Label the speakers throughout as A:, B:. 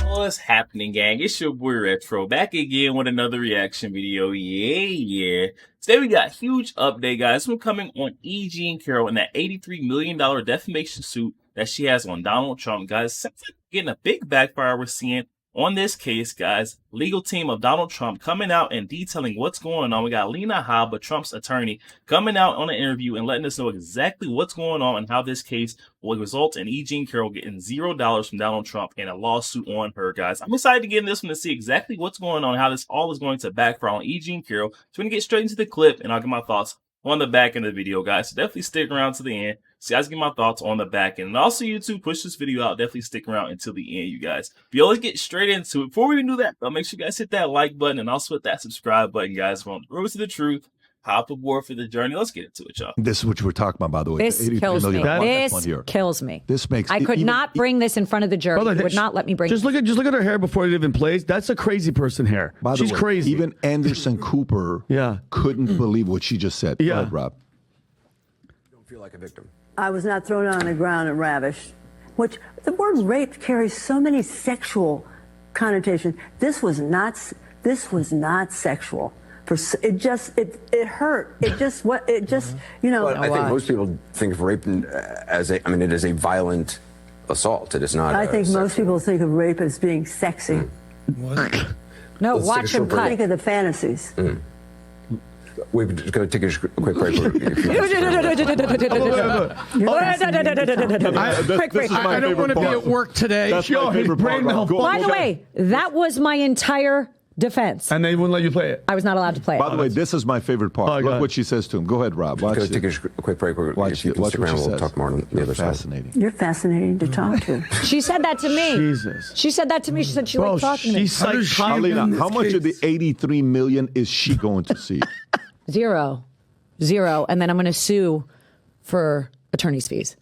A: What's happening, gang? It's your boy Retro back again with another reaction video. Yeah. Today we got a huge update, guys. We're coming on E. Carroll and that $83 million defamation suit that she has on Donald Trump, guys. Seems like getting a big backfire we're seeing on this case, guys. Legal team of Donald Trump coming out and detailing what's going on. We got Lena Haba, Trump's attorney, coming out on an interview and letting us know exactly what's going on and how this case will result in E. Carroll getting $0 from Donald Trump and a lawsuit on her, guys. I'm excited to get in this one to see exactly what's going on and how this all is going to backfire on E. Carroll. So we're going to get straight into the clip and I'll get my thoughts on the back end of the video, guys. So definitely stick around to the end. So guys, get my thoughts on the back end. And also, YouTube, push this video out. Definitely stick around until the end, you guys. But let's get straight into it. Before we even do that, though, make sure you guys hit that like button and also hit that subscribe button, guys. We're on the road to the truth. Hop aboard for the journey. Let's get into it, y'all.
B: This is what we're talking about, by the way.
C: This kills me. This kills me.
B: This makes.
C: I could not bring this in front of the jury. They would not let me bring.
D: Just look at her hair before it even plays. That's a crazy person hair. She's crazy.
B: Even Anderson Cooper, couldn't believe what she just said.
D: Yeah,
B: go ahead, Rob.
E: Don't feel like a victim.
F: I was not thrown on the ground and ravished, which the word rape carries so many sexual connotations. This was not sexual. It hurt. It just you know.
E: Well, I think most people think of rape as it is a violent assault. It is not.
F: I think most people think of rape as being sexy.
C: What? No, watch him cut.
F: Think of the fantasies.
E: We're just going to take a quick break.
D: I don't want to be at work today.
B: That's my favorite part.
C: By the way, that was my entire defense.
D: And they wouldn't let you play it.
C: I was not allowed to play it.
B: By the way, this is my favorite part. Look what she says to him. Go ahead, Rob.
E: We're going to take a quick break.
B: Watch what she says.
E: We'll talk more on the other side.
B: Fascinating.
F: You're fascinating to talk to.
C: She said that to me.
D: Jesus.
C: She said that to me. She said she liked talking to me.
B: Alina, how much of the $83 million is she going to see?
C: Zero. And then I'm going to sue for attorney's fees.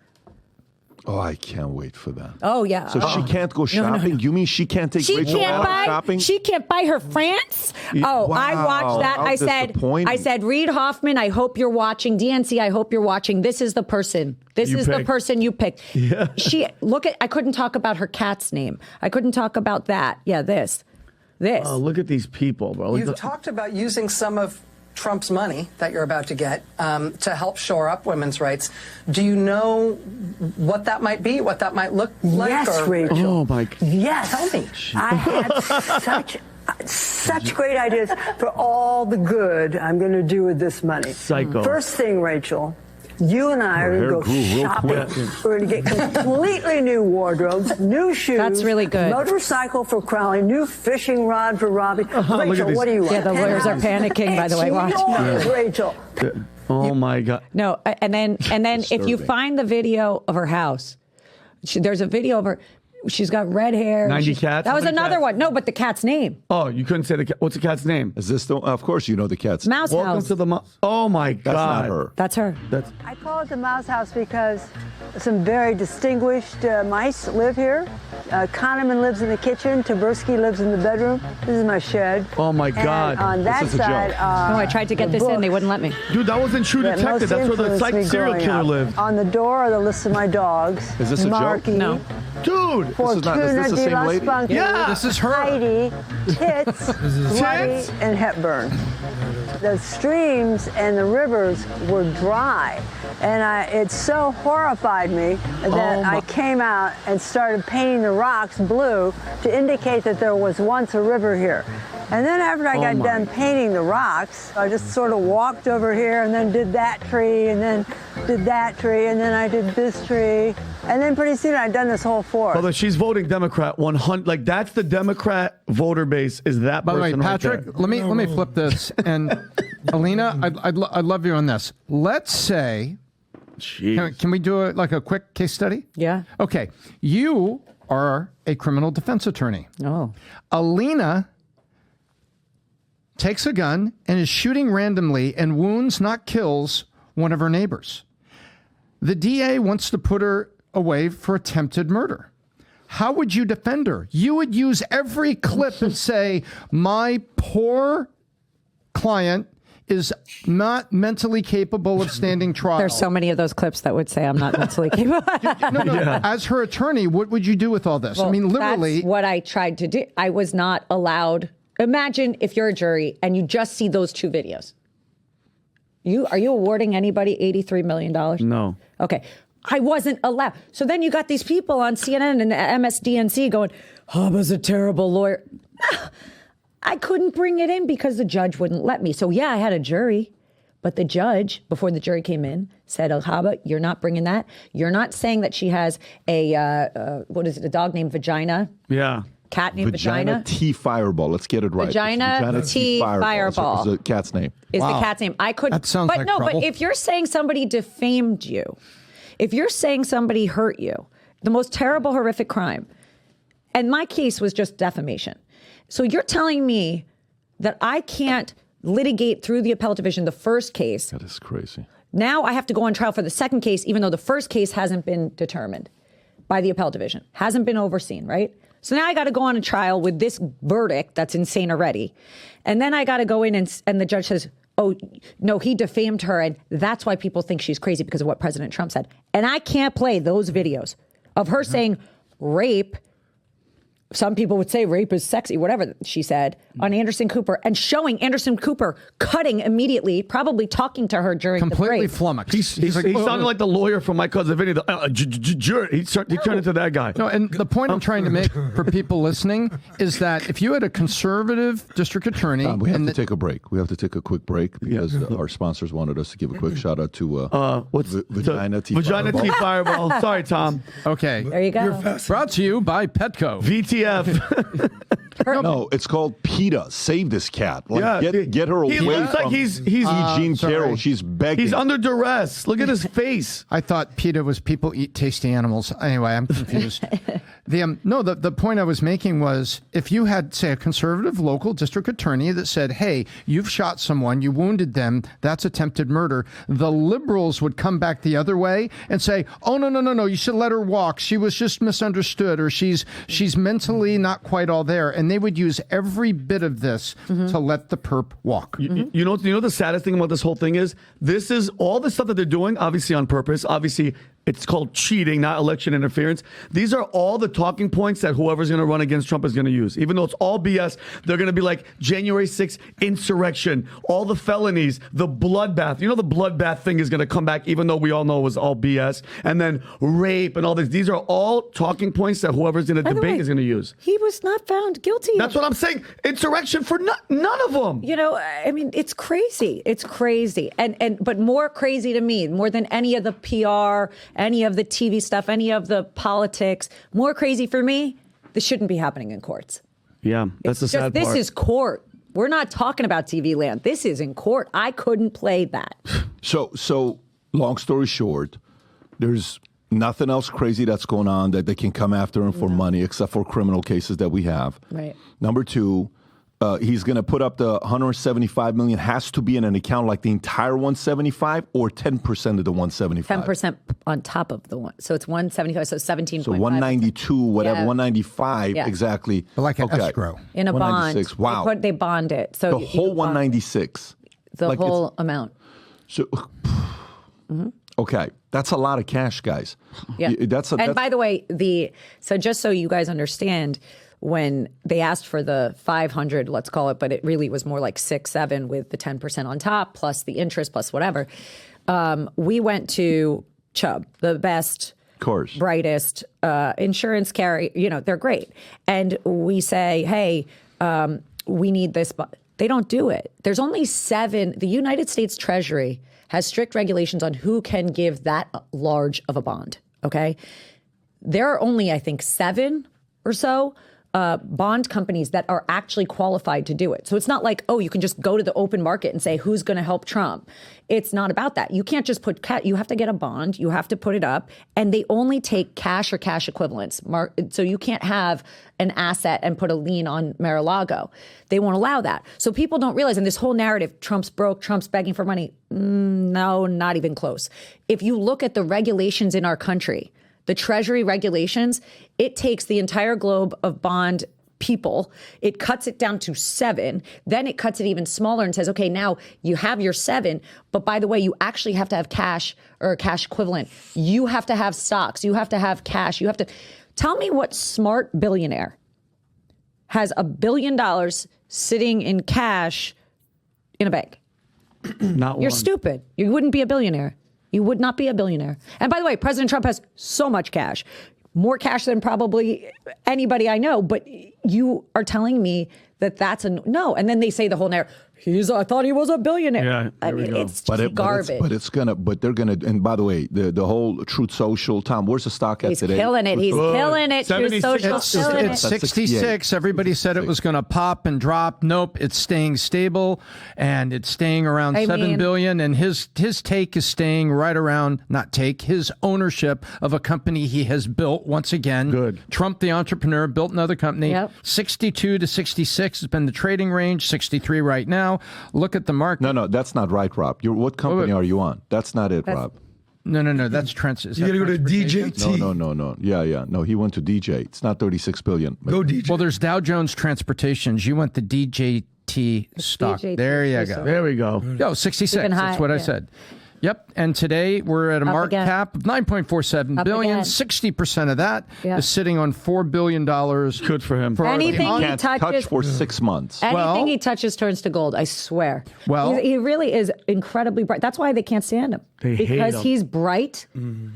B: Oh, I can't wait for that.
C: Oh, yeah.
B: So she can't go shopping? No. You mean she can't take Rachel out shopping?
C: She can't buy her France? Oh, wow. I watched that. I said, Reid Hoffman, I hope you're watching. DNC, I hope you're watching. This is the person. This is the person you picked.
D: Yeah.
C: I couldn't talk about her cat's name. I couldn't talk about that. Yeah, this.
D: Oh, look at these people, bro.
G: You've talked about using some of Trump's money that you're about to get to help shore up women's rights. Do you know what that might be, what that might look like?
F: Yes, Rachel.
D: Oh, my God.
F: Yes.
G: Tell me.
F: I had such great ideas for all the good I'm going to do with this money.
D: Psycho.
F: First thing, Rachel, you and I are going to go shopping. We're going to get completely new wardrobes, new shoes.
C: That's really good.
F: Motorcycle for Crowley, new fishing rod for Robbie. Rachel, what do you want?
C: Yeah, the lawyers are panicking, by the way. Watch.
F: Rachel.
D: Oh, my God.
C: No, and then if you find the video of her house, there's a video of her. She's got red hair.
D: 90 cats?
C: That was another one. No, but the cat's name.
D: Oh, you couldn't say the cat. What's the cat's name?
B: Is this the? Of course, you know the cat's.
C: Mouse
D: Welcome
C: House.
D: to the. Oh my God.
B: That's not her.
C: That's her.
F: I call it the Mouse House because some very distinguished mice live here. Kahneman lives in the kitchen. Taberski lives in the bedroom. This is my shed.
D: Oh my God.
F: And on that side,
C: no, I tried to get this in. They wouldn't let me.
D: Dude, that wasn't True Detective. That's where the serial killer lived.
F: On the door are the list of my dogs.
B: Is this a joke?
C: No.
D: Dude.
B: This is the same lady?
D: Yeah, this is her.
F: Heidi, Tits, Bloody, and Hepburn. The streams and the rivers were dry, and it so horrified me that I came out and started painting the rocks blue to indicate that there was once a river here. And then after I got done painting the rocks, I just sort of walked over here and then did that tree and then did that tree and then I did this tree. And then pretty soon I'd done this whole forest.
D: Although she's voting Democrat 100, like that's the Democrat voter base is that
H: By the way,
D: person
H: Patrick,
D: right there.
H: let me flip this. And Alina, I'd love you on this. Let's say, can we do like a quick case study?
C: Yeah.
H: Okay. You are a criminal defense attorney.
C: Oh.
H: Alina takes a gun and is shooting randomly and wounds, not kills, one of her neighbors. The DA wants to put her away for attempted murder. How would you defend her? You would use every clip and say, my poor client is not mentally capable of standing trial.
C: There's so many of those clips that would say I'm not mentally capable.
H: No. As her attorney, what would you do with all this?
C: Well,
H: I mean, literally.
C: That's what I tried to do. I was not allowed. Imagine if you're a jury and you just see those 2 videos. Are you awarding anybody $83 million?
D: No.
C: Okay. I wasn't allowed. So then you got these people on CNN and MSDNC going, Haba's a terrible lawyer. I couldn't bring it in because the judge wouldn't let me. So yeah, I had a jury, but the judge, before the jury came in, said, Haba, you're not bringing that. You're not saying that she has a dog named Vagina?
D: Yeah.
C: Cat named Vagina?
B: T Fireball. Let's get it right.
C: Vagina T Fireball.
B: Is the cat's name.
C: Is the cat's name. I couldn't.
H: That sounds like trouble.
C: But if you're saying somebody defamed you, if you're saying somebody hurt you, the most terrible, horrific crime, and my case was just defamation. So you're telling me that I can't litigate through the appellate division the first case.
B: That is crazy.
C: Now I have to go on trial for the second case, even though the first case hasn't been determined by the appellate division, hasn't been overseen, right? So now I got to go on a trial with this verdict that's insane already. And then I got to go in and the judge says, oh, no, he defamed her. And that's why people think she's crazy because of what President Trump said. And I can't play those videos of her saying rape. Some people would say rape is sexy, whatever she said, on Anderson Cooper, and showing Anderson Cooper cutting immediately, probably talking to her during
H: completely
C: the break.
H: flummoxed.
D: He sounded like the lawyer from My Cousin Vinny. He turned into that guy.
H: No, and the point I'm trying to make for people listening is that if you had a conservative district attorney...
B: we have to take a break. We have to take a quick break because our sponsors wanted us to give a quick shout out to Vagina T
D: Fireball. Sorry, Tom.
H: Okay.
C: There you go.
H: Brought to you by Petco.
D: VTF.
B: No, it's called PETA. Save this cat. Get her away.
D: He looks
B: from
D: like he's
B: Jean Carroll. She's begging.
D: He's under duress. Look at his face.
H: I thought PETA was people eat tasty animals. Anyway, I'm confused. The point I was making was if you had, say, a conservative local district attorney that said, hey, you've shot someone, you wounded them, that's attempted murder, the liberals would come back the other way and say, oh, no, you should let her walk. She was just misunderstood, or she's mentally not quite all there. And they would use every bit of this to let the perp walk.
D: You know the saddest thing about this whole thing is this is all the stuff that they're doing, obviously on purpose. Obviously, it's called cheating, not election interference. These are all the talking points that whoever's going to run against Trump is going to use. Even though it's all BS, they're going to be like January 6th insurrection, all the felonies, the bloodbath. You know the bloodbath thing is going to come back, even though we all know it was all BS. And then rape and all this. These are all talking points that whoever's going to debate is going to use.
C: He was not found guilty.
D: That's what I'm saying. Insurrection for none of them.
C: You know, I mean, it's crazy. It's crazy. But more crazy to me, more than any of the PR, any of the TV stuff, any of the politics, more crazy for me, this shouldn't be happening in courts.
D: Yeah, that's the sad part.
C: This is court. We're not talking about TV land. This is in court. I couldn't play that.
B: So long story short, there's nothing else crazy that's going on that they can come after him for money, except for criminal cases that we have.
C: Right.
B: Number two, he's going to put up the $175 million. Has to be in an account like the entire 175 or 10% of the 175.
C: 10% on top of the one. So it's 175. So 17.
B: So 192, whatever, 195 exactly.
H: But like an escrow
C: in a bond.
B: Wow.
C: They bond it. So
B: the whole 196.
C: The whole amount.
B: So. Okay, that's a lot of cash, guys.
C: Yeah. And by the way, so just so you guys understand, when they asked for the 500, let's call it, but it really was more like 6-7 with the 10% on top, plus the interest, plus whatever. We went to Chubb, the best, brightest insurance carrier. You know, they're great. And we say, hey, we need this. They don't do it. There's only 7. The United States Treasury has strict regulations on who can give that large of a bond, okay? There are only, I think, 7 or so bond companies that are actually qualified to do it. So it's not like, oh, you can just go to the open market and say, who's going to help Trump? It's not about that. You can't just put you have to get a bond, you have to put it up, and they only take cash or cash equivalents. So you can't have an asset and put a lien on Mar-a-Lago. They won't allow that. So people don't realize, and this whole narrative, Trump's broke, Trump's begging for money. No, not even close. If you look at the regulations in our country, the Treasury regulations, it takes the entire globe of bond people. It cuts it down to 7. Then it cuts it even smaller and says, okay, now you have your 7, but by the way, you actually have to have cash or a cash equivalent. You have to have stocks. You have to have cash. You have to tell me what smart billionaire has $1 billion sitting in cash in a bank.
D: Not
C: You're
D: one.
C: stupid. You wouldn't be a billionaire. You would not be a billionaire. And by the way, President Trump has so much cash. More cash than probably anybody I know, but you are telling me that that's a no. And then they say the whole narrative, I thought he was a billionaire.
D: Yeah,
C: I mean, it's just garbage.
B: But they're gonna, and by the way, the whole Truth Social, Tom, where's the stock at
C: He's
B: today?
C: killing it. He's killing it. Truth
D: 76.
C: Social
H: It's,
C: killing
H: it's
C: it.
H: 66. Everybody said it was going to pop and drop. Nope, it's staying stable, and it's staying around
C: I
H: 7
C: mean-
H: billion. And his take is staying right around, not take, his ownership of a company he has built once again.
D: Good.
H: Trump, the entrepreneur, built another company.
C: Yep.
H: 62 to 66 has been the trading range. 63 right now. Look at the market.
B: No, that's not right, Rob. What company are you on? That's not it, Rob.
H: No. That's trans. Is
D: You
H: that
D: got to go to
H: transportation?
D: DJT.
B: No. Yeah. No, he went to DJ. It's not 36 billion.
D: Go DJ.
H: Well, there's Dow Jones Transportations. You went the DJT stock.
C: DJT,
H: There you
C: so-
H: go.
D: There we go.
H: Yo, 66.
C: Even high,
H: That's what I
C: yeah.
H: said. Yep. And today we're at a market
C: again.
H: cap of 9.47
C: Up
H: billion.
C: again.
H: 60% of that is
C: Yeah.
H: sitting on $4 billion.
D: Good for him.
C: Anything he
B: Can't touch
C: touches,
B: for 6 months.
C: anything
H: Well-
C: he touches turns to gold. I swear.
H: Well-
C: he really is incredibly bright. That's why they can't stand him.
D: They hate
C: because
D: him.
C: he's bright,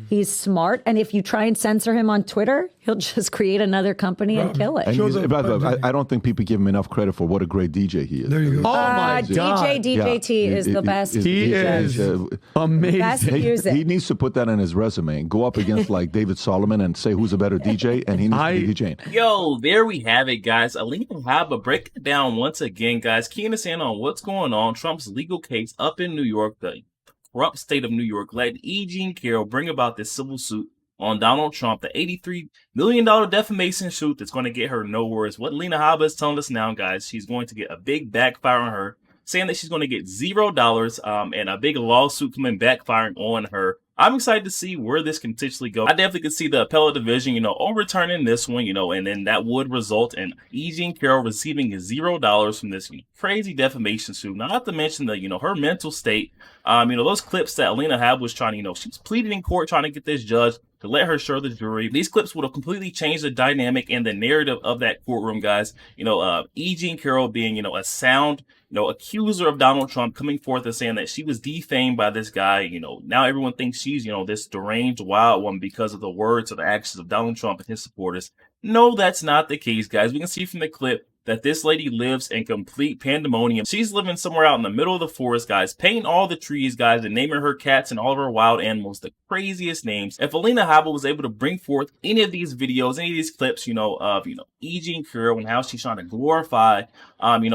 C: he's smart, and if you try and censor him on Twitter, he'll just create another company and kill it.
B: And by the way, I don't think people give him enough credit for what a great DJ he is.
D: There you go. Oh, my God.
C: DJT is the best.
D: He is amazing.
C: Best music.
B: He needs to put that in his resume and go up against like David Solomon and say who's a better DJ, and he needs to be DJing.
A: Yo, there we have it, guys. Alina Habba breaking it down once again, guys. Keying us in on what's going on. Trump's legal case up in New York, the corrupt state of New York, led E. Jean Carroll bring about this civil suit on Donald Trump, the $83 million defamation suit that's going to get her nowhere. Is what Alina Habba is telling us now, guys. She's going to get a big backfire on her, saying that she's going to get $0 and a big lawsuit coming backfiring on her. I'm excited to see where this can potentially go. I definitely could see the appellate division, overturning this one, and then that would result in E. Jean Carroll receiving $0 from this crazy defamation suit. Not to mention the, her mental state. Those clips that Alina Habba was trying to, she was pleading in court trying to get this judge to let her show the jury. These clips would have completely changed the dynamic and the narrative of that courtroom, guys. E. Jean Carroll being, a sound, accuser of Donald Trump, coming forth and saying that she was defamed by this guy. Now everyone thinks she's, this deranged wild one because of the words or the actions of Donald Trump and his supporters. No, that's not the case, guys. We can see from the clip that this lady lives in complete pandemonium. She's living somewhere out in the middle of the forest, guys, painting all the trees, guys, and naming her cats and all of her wild animals the craziest names. If Alina Habba was able to bring forth any of these videos, any of these clips, of, E. Jean Carroll and how she's trying to glorify,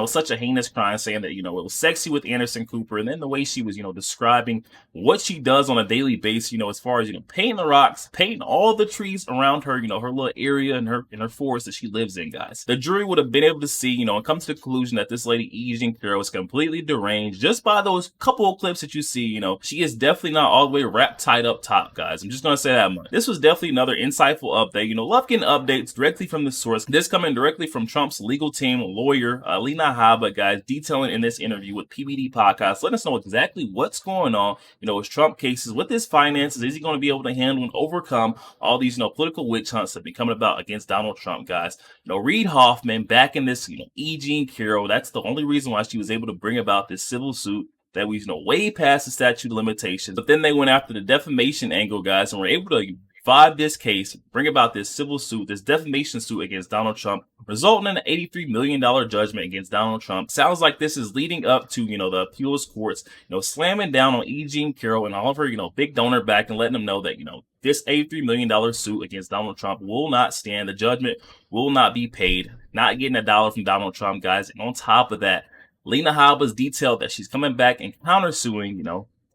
A: such a heinous crime, saying that, it was sexy with Anderson Cooper, and then the way she was, describing what she does on a daily basis, as far as, painting the rocks, painting all the trees around her, her little area in her forest that she lives in, guys. The jury would have been able to see, and come to the conclusion that this lady, E. Jean Carroll, is completely deranged just by those couple of clips that you see. She is definitely not all the way wrapped tight up top, guys. I'm just going to say that much. This was definitely another insightful update. Love getting updates directly from the source. This coming directly from Trump's legal team, lawyer, Alina Habba, guys, detailing in this interview with PBD Podcast, letting us know exactly what's going on, his Trump cases, with his finances. Is he going to be able to handle and overcome all these, political witch hunts that have been coming about against Donald Trump, guys? Reid Hoffman back in this, E. Jean Carroll. That's the only reason why she was able to bring about this civil suit that was, way past the statute of limitations. But then they went after the defamation angle, guys, and were able to revive this case, bring about this civil suit, this defamation suit against Donald Trump, resulting in an $83 million judgment against Donald Trump. Sounds like this is leading up to, the appeals courts, slamming down on E. Jean Carroll and all of her, big donor back, and letting them know that, this $83 million suit against Donald Trump will not stand. The judgment will not be paid. Not getting $1 from Donald Trump, guys. And on top of that, Alina Habba's detailed that she's coming back and countersuing,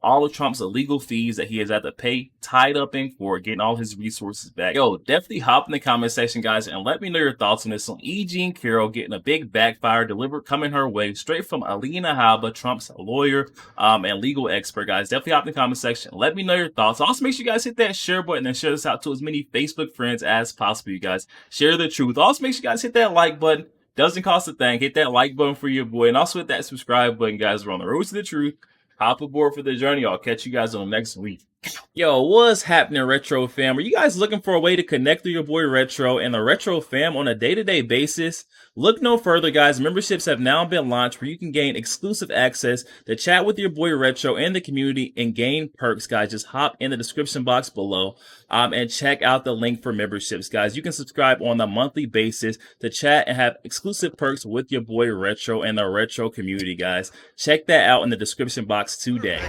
A: all of Trump's illegal fees that he has had to pay, tied up in court, getting all his resources back. Yo, definitely hop in the comment section, guys, and let me know your thoughts on this, on E. Jean Carroll getting a big backfire delivered coming her way straight from Alina Habba, Trump's lawyer and legal expert, guys. Definitely hop in the comment section. Let me know your thoughts. Also, make sure you guys hit that share button and share this out to as many Facebook friends as possible, you guys. Share the truth. Also, make sure you guys hit that like button. Doesn't cost a thing. Hit that like button for your boy. And also hit that subscribe button, guys. We're on the road to the truth. Hop aboard for the journey. I'll catch you guys on next week. Yo, what's happening, Retro fam? Are you guys looking for a way to connect with your boy Retro and the Retro fam on a day-to-day basis? Look no further, guys. Memberships have now been launched where you can gain exclusive access to chat with your boy Retro and the community and gain perks, guys. Just hop in the description box below and check out the link for memberships, guys. You can subscribe on a monthly basis to chat and have exclusive perks with your boy Retro and the Retro community, guys. Check that out in the description box today.